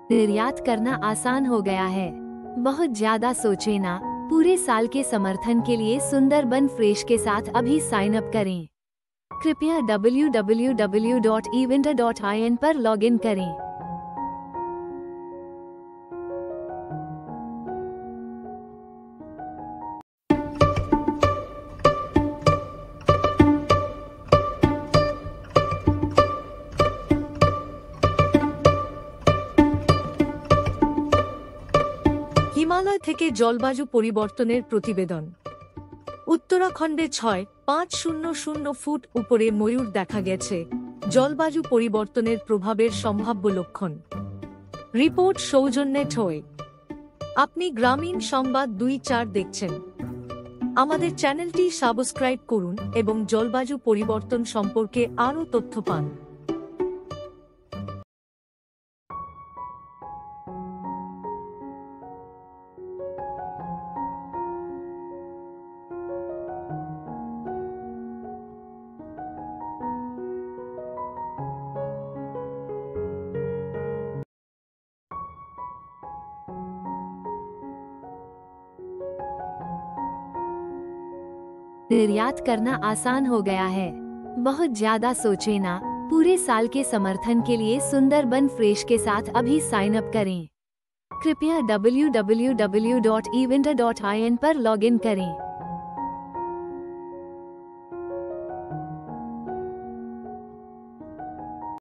निर्यात करना आसान हो गया है। बहुत ज्यादा सोचे ना। पूरे साल के समर्थन के लिए सुंदरबन फ्रेश के साथ अभी साइन अप करें। कृपया www.evinter.in पर लॉगिन करें। হিমালয় থেকে জলবায়ু পরিবর্তনের প্রতিবেদন। উত্তরাখণ্ডে 6.500 ফুট উপরে ময়ূর দেখা গেছে, জলবায়ু পরিবর্তনের প্রভাবের সম্ভাব্য লক্ষণ। রিপোর্ট সৌজন্যে ঠোয়। আপনি গ্রামীণ সংবাদ 2-4 দেখছেন। আমাদের চ্যানেলটি সাবস্ক্রাইব করুন এবং জলবায়ু পরিবর্তন সম্পর্কে আরও তথ্য পান। निर्यात करना आसान हो गया है। बहुत ज्यादा सोचे ना। पूरे साल के समर्थन के लिए सुंदरबन फ्रेश के साथ अभी साइन अप करें। कृपया www.evinter.in पर लॉगिन करें।